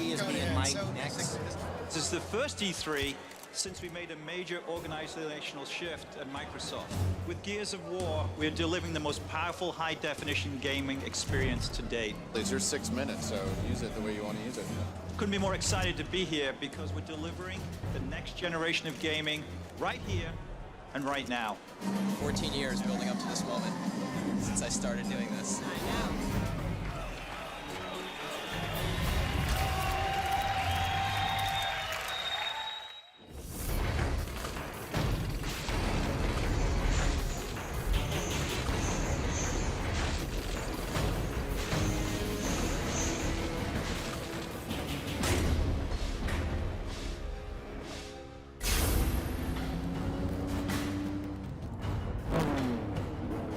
E3 is being Mike next. This is the first E3 since we made a major organizational shift at Microsoft. With Gears of War, we're delivering the most powerful high-definition gaming experience to date. It's your 6 minutes, so use it the way you want to use it. Couldn't be more excited to be here because we're delivering the next generation of gaming right here and right now. 14 years building up to this moment since I started doing this. I know.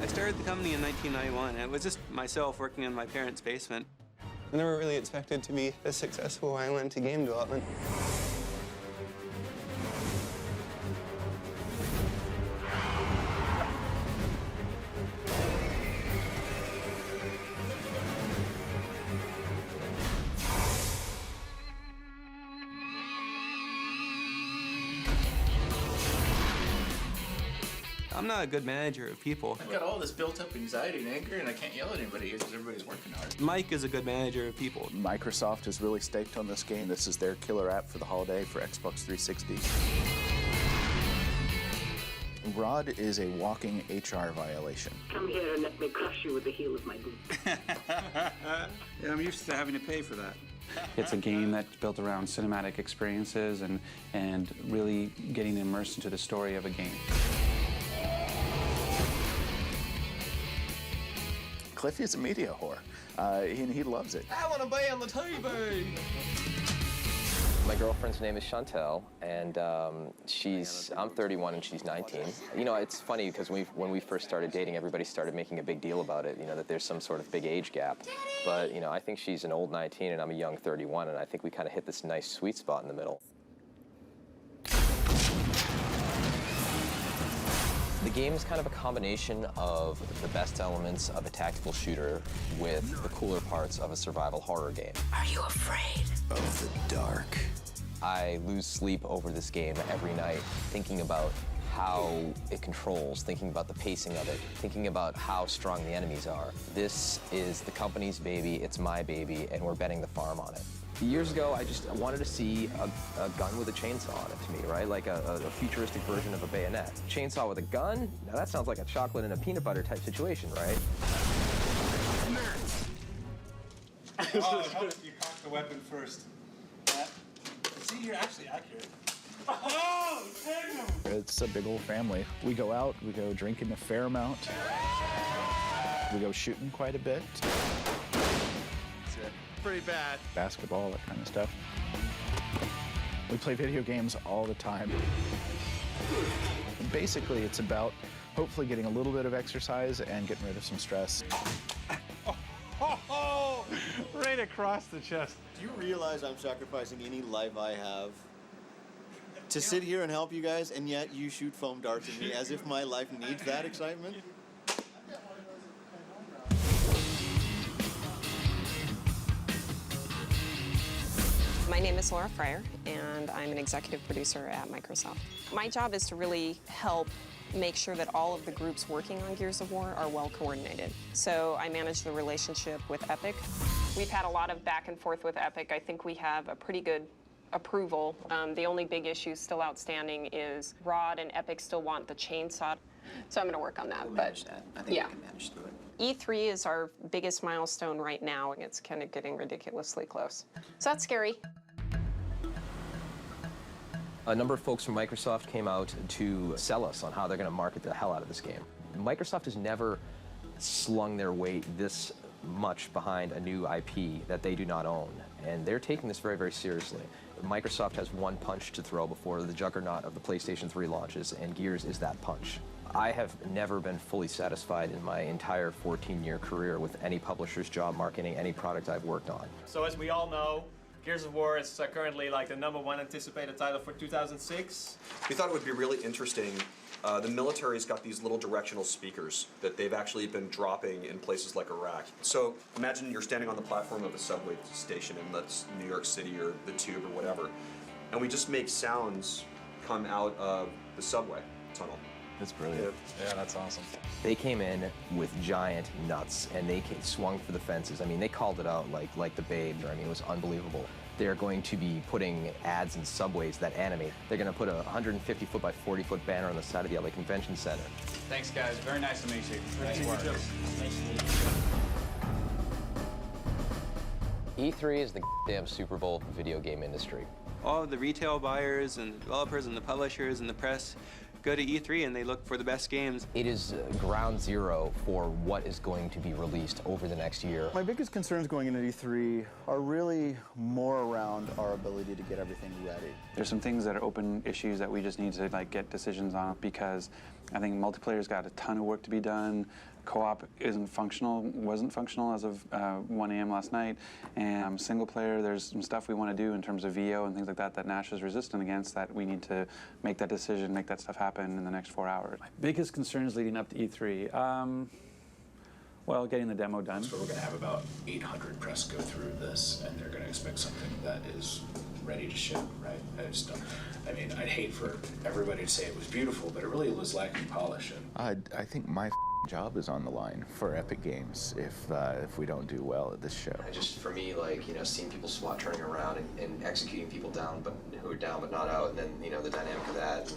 I started the company in 1991, and it was just myself working in my parents' basement. I never really expected to be as successful as I went into game development. I'm not a good manager of people. I've got all this built-up anxiety and anger, and I can't yell at anybody because everybody's working hard. Mike is a good manager of people. Microsoft is really staked on this game. This is their killer app for the holiday for Xbox 360. Rod is a walking HR violation. Come here and let me crush you with the heel of my boot. Yeah, I'm used to having to pay for that. It's a game that's built around cinematic experiences and really getting immersed into the story of a game. Cliffy is a media whore, and he loves it. I want to be on the TV! My girlfriend's name is Chantel, and I'm 31 and she's 19. You know, it's funny because when we first started dating, everybody started making a big deal about it, you know, that there's some sort of big age gap. But, you know, I think she's an old 19 and I'm a young 31, and I think we kind of hit this nice sweet spot in the middle. The game is kind of a combination of the best elements of a tactical shooter with the cooler parts of a survival horror game. Are you afraid Of the dark. I lose sleep over this game every night, thinking about how it controls, thinking about the pacing of it, thinking about how strong the enemies are. This is the company's baby, it's my baby, and we're betting the farm on it. Years ago, I just wanted to see a gun with a chainsaw on it to me, right? Like a futuristic version of a bayonet. Chainsaw with a gun? Now that sounds like a chocolate and a peanut butter type situation, right? Oh, it helps if you cock the weapon first. See, you're actually accurate. Oh, damn! It's a big old family. We go out, we go drinking a fair amount. We go shooting quite a bit. Pretty bad. Basketball, that kind of stuff. We play video games all the time. And basically, it's about hopefully getting a little bit of exercise and getting rid of some stress. Oh, right across the chest. Do you realize I'm sacrificing any life I have to sit here and help you guys, and yet you shoot foam darts at me as if my life needs that excitement? My name is Laura Fryer, and I'm an executive producer at Microsoft. My job is to really help make sure that all of the groups working on Gears of War are well coordinated. So I manage the relationship with Epic. We've had a lot of back and forth with Epic. I think we have a pretty good approval. The only big issue still outstanding is Rod and Epic still want the chainsaw. So I'm going to work on that. We'll manage that. I think we can manage through it. E3 is our biggest milestone right now, and it's kind of getting ridiculously close. So that's scary. A number of folks from Microsoft came out to sell us on how they're going to market the hell out of this game. Microsoft has never slung their weight this much behind a new IP that they do not own, and they're taking this very, very seriously. Microsoft has one punch to throw before the juggernaut of the PlayStation 3 launches, and Gears is that punch. I have never been fully satisfied in my entire 14-year career with any publisher's job marketing any product I've worked on. So as we all know, Gears of War is currently like the #1 anticipated title for 2006. We thought it would be really interesting The military's got these little directional speakers that they've actually been dropping in places like Iraq. So imagine you're standing on the platform of a subway station in that's New York City or the Tube or whatever, and we just make sounds come out of the subway tunnel. That's brilliant. Yeah, that's awesome. They came in with giant nuts and they swung for the fences. I mean, they called it out like the Babe. I mean, it was unbelievable. They're going to be putting ads in subways that animate. They're going to put a 150-foot by 40-foot banner on the side of the LA Convention Center. Thanks, guys. Very nice to meet you. E3 is the damn Super Bowl of the video game industry. All of the retail buyers and developers and the publishers and the press go to E3 and they look for the best games. It is ground zero for what is going to be released over the next year. My biggest concerns going into E3 are really more around our ability to get everything ready. There's some things that are open issues that we just need to get decisions on, because I think multiplayer's got a ton of work to be done. Co-op wasn't functional as of 1 a.m. last night, and single player, there's some stuff we want to do in terms of VO and things like that Nash is resistant against, that we need to make that decision, make that stuff happen in the next 4 hours. My biggest concerns leading up to E3, well, getting the demo done. So we're going to have about 800 press go through this, and they're going to expect something that is ready to ship, right? I mean, I'd hate for everybody to say it was beautiful, but it really was lacking polish. I think my job is on the line for Epic Games if we don't do well at this show. Just for me, seeing people SWAT turning around and executing people down, who are down but not out, and then, the dynamic of that.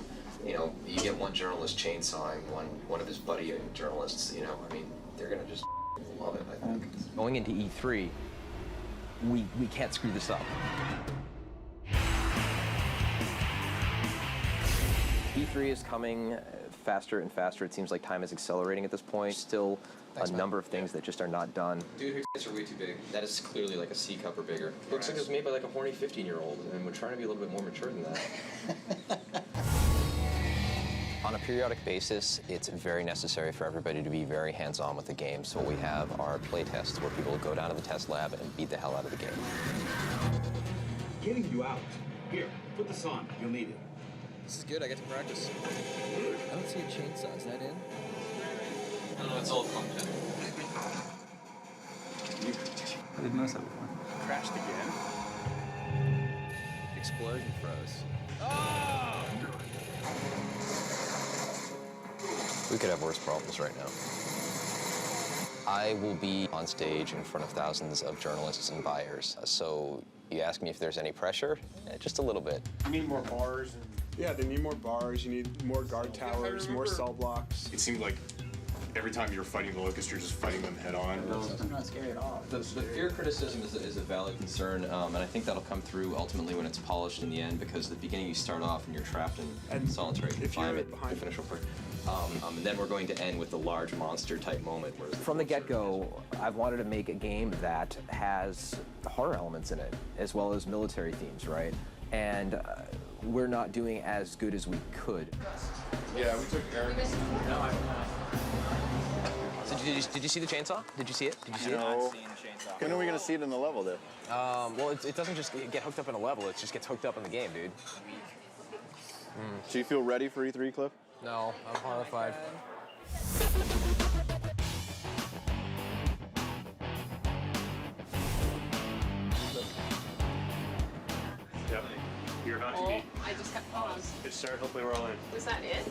And, you get one journalist chainsawing one of his buddy journalists, I mean, they're gonna just love it, I think. Going into E3, we can't screw this up. E3 is coming faster and faster. It seems like time is accelerating at this point. Still a number of things that just are not done. Dude, her tits are way too big. That is clearly like a C cup or bigger. Looks like it was made by like a horny 15-year-old, and we're trying to be a little bit more mature than that. On a periodic basis, it's very necessary for everybody to be very hands-on with the game. So we have our play tests where people go down to the test lab and beat the hell out of the game. Getting you out. Here, put this on. You'll need it. This is good. I get to practice. I don't see a chainsaw. Is that in? No, it's all content. I didn't notice that before. Crashed again. Explosion froze. Oh! We could have worse problems right now. I will be on stage in front of thousands of journalists and buyers. So you ask me if there's any pressure? Just a little bit. You need more bars and... Yeah, they need more bars, you need more guard towers, more cell blocks. It seemed like every time you're fighting the Locust, you're just fighting them head on. It's not scary at all. The fear criticism is a valid concern, and I think that'll come through ultimately when it's polished in the end, because at the beginning you start off and you're trapped in solitary confinement. You finish real quick. And then we're going to end with the large monster type moment. From the get-go, I've wanted to make a game that has horror elements in it, as well as military themes, right? And we're not doing as good as we could. Yeah, we took Eric. No, I'm not. So did you see the chainsaw? Did you see it? Did you see it? No. When are we going to see it in the level, then? Well, it doesn't just get hooked up in a level. It just gets hooked up in the game, dude. Do you feel ready for E3, Cliff? No, I'm horrified. Yep. You're about to be. I just got paused. Good start. Hopefully we're all in. Was that it?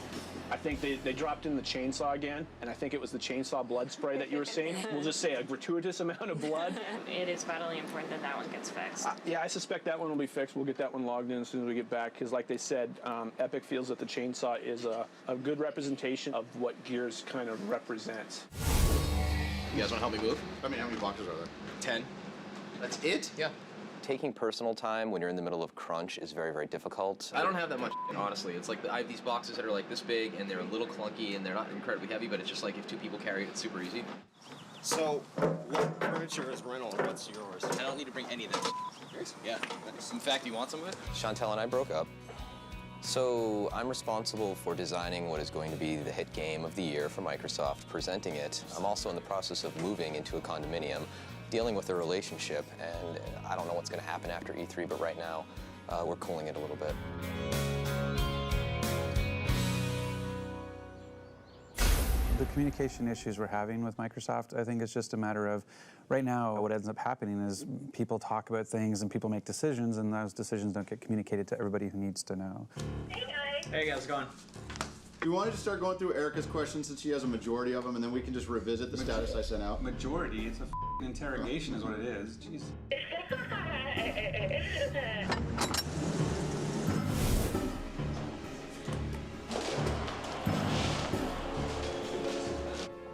I think they dropped in the chainsaw again, and I think it was the chainsaw blood spray that you were seeing. We'll just say a gratuitous amount of blood. It is vitally important that that one gets fixed. Yeah, I suspect that one will be fixed. We'll get that one logged in as soon as we get back, because like they said, Epic feels that the chainsaw is a good representation of what Gears kind of represents. You guys want to help me move? I mean, how many boxes are there? 10. That's it? Yeah. Taking personal time when you're in the middle of crunch is very, very difficult. I don't have that much, honestly. It's like I have these boxes that are like this big, and they're a little clunky, and they're not incredibly heavy, but it's just like if two people carry it, it's super easy. So, what furniture is rental and what's yours? I don't need to bring any of this. Yeah. In fact, you want some of it? Chantel and I broke up. So I'm responsible for designing what is going to be the hit game of the year for Microsoft, presenting it. I'm also in the process of moving into a condominium, dealing with a relationship, and I don't know what's going to happen after E3, but right now we're cooling it a little bit. The communication issues we're having with Microsoft, I think it's just a matter of, right now, what ends up happening is people talk about things and people make decisions, and those decisions don't get communicated to everybody who needs to know. Hey guys, going? Do you want to just start going through Erica's questions since she has a majority of them, and then we can just revisit the status I sent out? Majority? It's a interrogation is what it is. Jeez.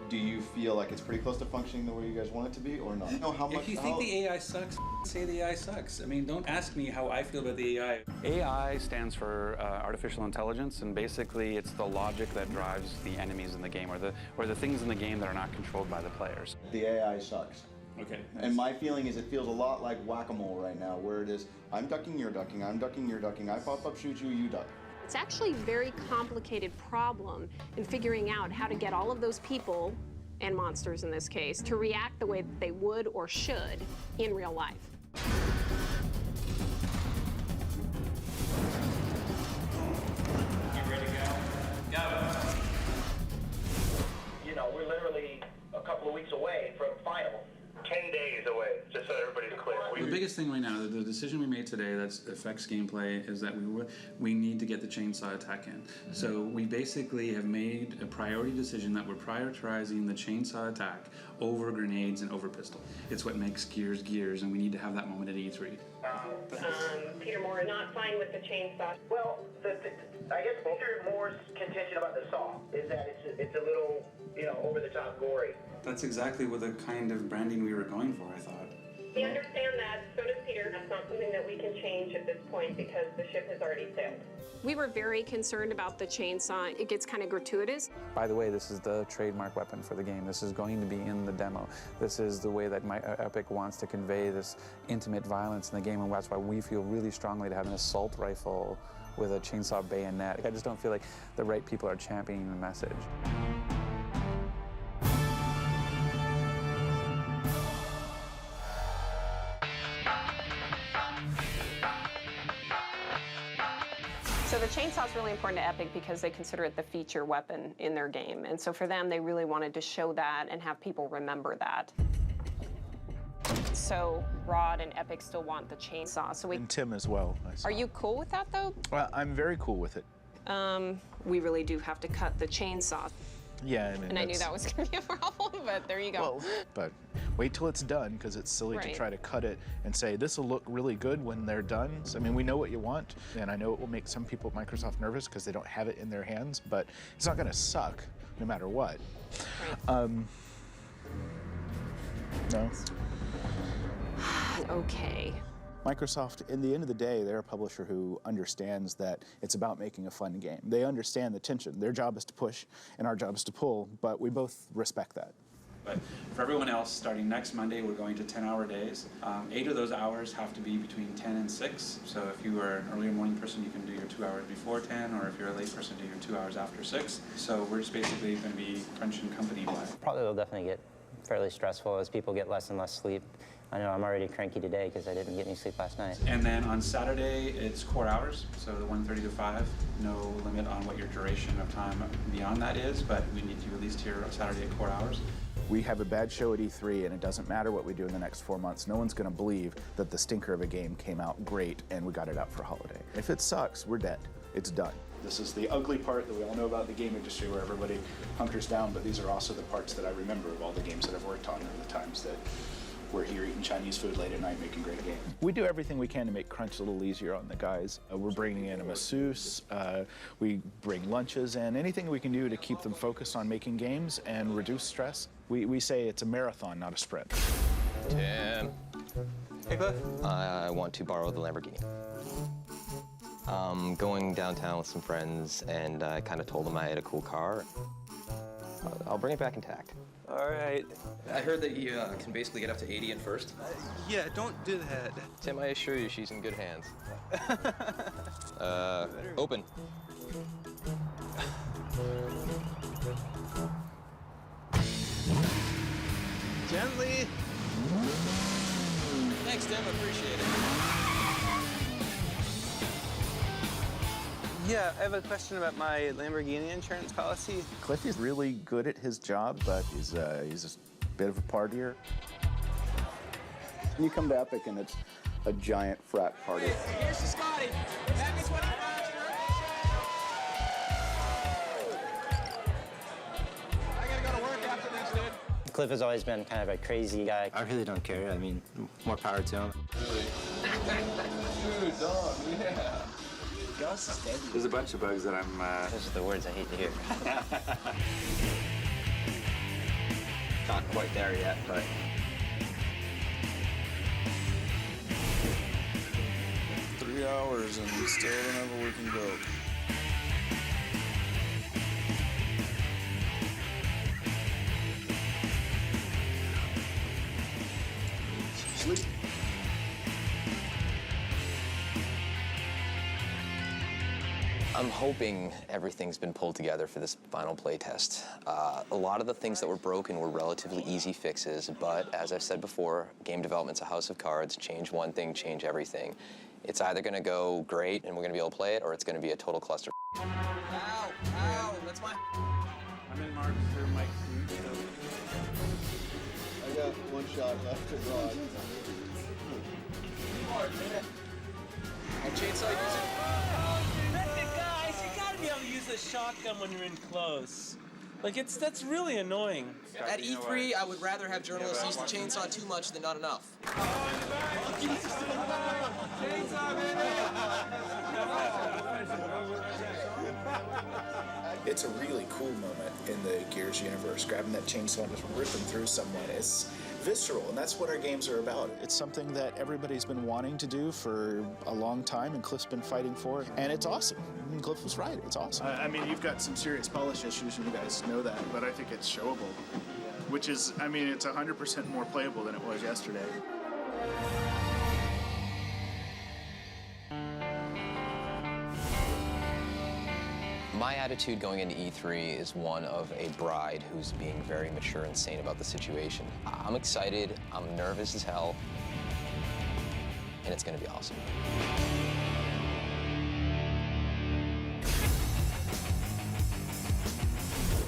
Do you feel like it's pretty close to functioning the way you guys want it to be, or not? No, how much? If you think the AI sucks, say the AI sucks. I mean, don't ask me how I feel about the AI. AI stands for artificial intelligence, and basically it's the logic that drives the enemies in the game, or the things in the game that are not controlled by the players. The AI sucks. Okay. And my feeling is it feels a lot like whack-a-mole right now, where it is, I'm ducking, you're ducking, I'm ducking, you're ducking, I pop up, shoot you, you duck. It's actually a very complicated problem in figuring out how to get all of those people, and monsters in this case, to react the way that they would or should in real life. You ready to go? Go. You know, we're literally a couple of weeks away from final. 10 days away, just so everybody's clear. The biggest thing right now, the decision we made today that affects gameplay, is that we need to get the chainsaw attack in. So we basically have made a priority decision that we're prioritizing the chainsaw attack over grenades and over pistol. It's what makes Gears Gears, and we need to have that moment at E3. Peter Moore, not fine with the chainsaw. Well, I guess Peter Moore's contention about the saw is that it's a little, over the top gory. That's exactly what the kind of branding we were going for, I thought. We understand that, so does Peter. That's not something that we can change at this point because the ship has already sailed. We were very concerned about the chainsaw. It gets kind of gratuitous. By the way, this is the trademark weapon for the game. This is going to be in the demo. This is the way that Epic wants to convey this intimate violence in the game, and that's why we feel really strongly to have an assault rifle with a chainsaw bayonet. I just don't feel like the right people are championing the message. So the chainsaw is really important to Epic because they consider it the feature weapon in their game. And so for them, they really wanted to show that and have people remember that. So Rod and Epic still want the chainsaw. So And Tim as well. Are you cool with that, though? Well, I'm very cool with it. We really do have to cut the chainsaw. Yeah, I mean, And I knew that was going to be a problem, but there you go. Well, but wait till it's done, because it's silly to Right. try to cut it and say this will look really good when they're done. So, I mean, we know what you want, and I know it will make some people at Microsoft nervous because they don't have it in their hands, but it's not going to suck no matter what. No. Okay. Microsoft, in the end of the day, they're a publisher who understands that it's about making a fun game. They understand the tension. Their job is to push, and our job is to pull, but we both respect that. But for everyone else, starting next Monday, we're going to 10-hour days. 8 of those hours have to be between 10 and 6. So if you are an earlier morning person, you can do your 2 hours before 10, or if you're a late person, do your 2 hours after 6. So we're just basically going to be crunching company-wide. Probably will definitely get fairly stressful as people get less and less sleep. I know I'm already cranky today because I didn't get any sleep last night. And then on Saturday, it's core hours, so the 1:30 to 5. No limit on what your duration of time beyond that is, but we need you at least here on Saturday at core hours. We have a bad show at E3, and it doesn't matter what we do in the next 4 months. No one's going to believe that the stinker of a game came out great and we got it out for holiday. If it sucks, we're dead. It's done. This is the ugly part that we all know about the game industry, where everybody hunkers down, but these are also the parts that I remember of all the games that I've worked on, and the times that we're here eating Chinese food late at night making great games. We do everything we can to make crunch a little easier on the guys. We're bringing in a masseuse, we bring lunches in, anything we can do to keep them focused on making games and reduce stress. We say it's a marathon, not a sprint. Tim. Hey, Cliff. I want to borrow the Lamborghini. Going downtown with some friends, and I kind of told them I had a cool car. I'll bring it back intact. All right. I heard that you can basically get up to 80 in first. Yeah, don't do that. Tim, I assure you she's in good hands. Open. Gently. Thanks, Tim. Appreciate it. Yeah, I have a question about my Lamborghini insurance policy. Cliffy's really good at his job, but he's a bit of a partier. You come to Epic and it's a giant frat party. Here's to Scotty. Happy 25. I gotta go to work after this, dude. Cliff has always been kind of a crazy guy. I really don't care. I mean, more power to him. Dude, dog, yeah. There's a bunch of bugs that I'm... Those are the words I hate to hear. Not quite there yet, but... hours and we still don't have a working boat. Sleep. I'm hoping everything's been pulled together for this final play test. A lot of the things that were broken were relatively easy fixes, but as I've said before, game development's a house of cards. Change one thing, change everything. It's either going to go great and we're going to be able to play it, or it's going to be a total cluster. Ow, ow, that's my... I'm in Mark's or Mike's seat, I got one shot left to rod. I'll chainsaw using... Guys, you gotta be able to use a shotgun when you're in close. Like, that's really annoying. At E3, I would rather have journalists use the chainsaw too much than not enough. It's a really cool moment in the Gears universe, grabbing that chainsaw and just ripping through someone. It's visceral, and that's what our games are about. It's something that everybody's been wanting to do for a long time, and Cliff's been fighting for it, and it's awesome. And Cliff was right, it's awesome. I mean, you've got some serious polish issues, and you guys know that, but I think it's showable, which is, I mean, it's 100% more playable than it was yesterday. My attitude going into E3 is one of a bride who's being very mature and sane about the situation. I'm excited, I'm nervous as hell, and it's gonna be awesome.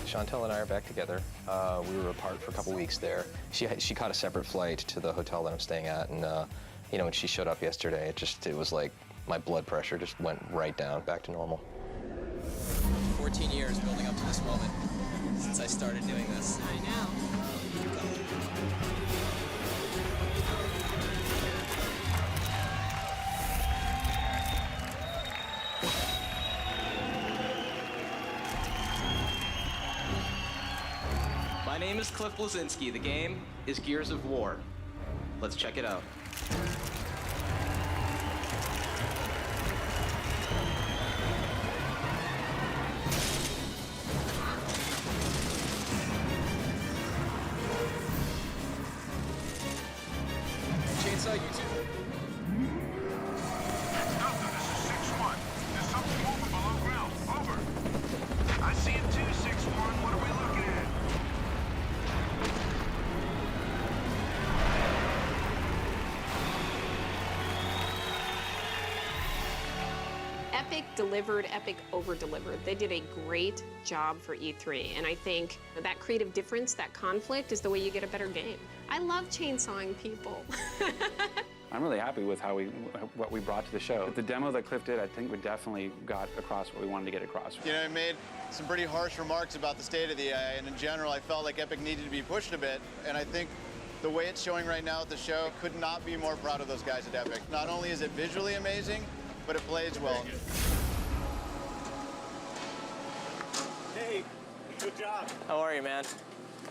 Chantel and I are back together. We were apart for a couple weeks there. She caught a separate flight to the hotel that I'm staying at, and you know, when she showed up yesterday, it was like my blood pressure just went right down, back to normal. 14 years building up to this moment since I started doing this. I know. My name is Cliff Bleszinski. The game is Gears of War. Let's check it out. Chainsaw YouTube. Delta, this is 6-1. There's something moving below ground. Over. I see it too, 6-1. What are we looking at? Epic delivered, Epic over-delivered. They did a great job for E3, and I think that creative difference, that conflict, is the way you get a better game. I love chainsawing people. I'm really happy with what we brought to the show. The demo that Cliff did, I think we definitely got across what we wanted to get across. You know, I made some pretty harsh remarks about the state of the AI, and in general, I felt like Epic needed to be pushed a bit, and I think the way it's showing right now at the show, could not be more proud of those guys at Epic. Not only is it visually amazing, but it plays well. Hey, good job. How are you, man?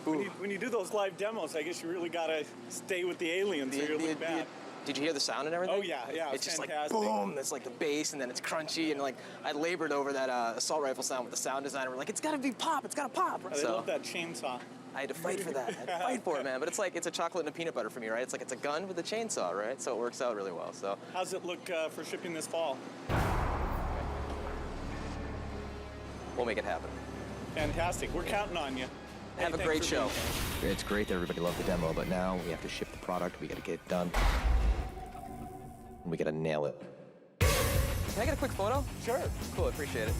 When you do those live demos, I guess you really gotta stay with the aliens or you'll look bad. Did you hear the sound and everything? Oh yeah, It's just fantastic. like boom. It's like the bass, and then it's crunchy, and like I labored over that assault rifle sound with the sound designer. We're like, it's gotta be pop. It's gotta pop. I love that chainsaw. I had to fight for that. I had to fight for it, man. But it's like it's a chocolate and a peanut butter for me, right? It's like it's a gun with a chainsaw, right? So it works out really well. So How's it look for shipping this fall? we'll make it happen. Fantastic. We're counting on you. Have a Hey, great thanks for show. being here. It's great that everybody loved the demo, but now we have to ship the product. We got to get it done. We got to nail it. Can I get a quick photo? Sure. Cool, I appreciate it.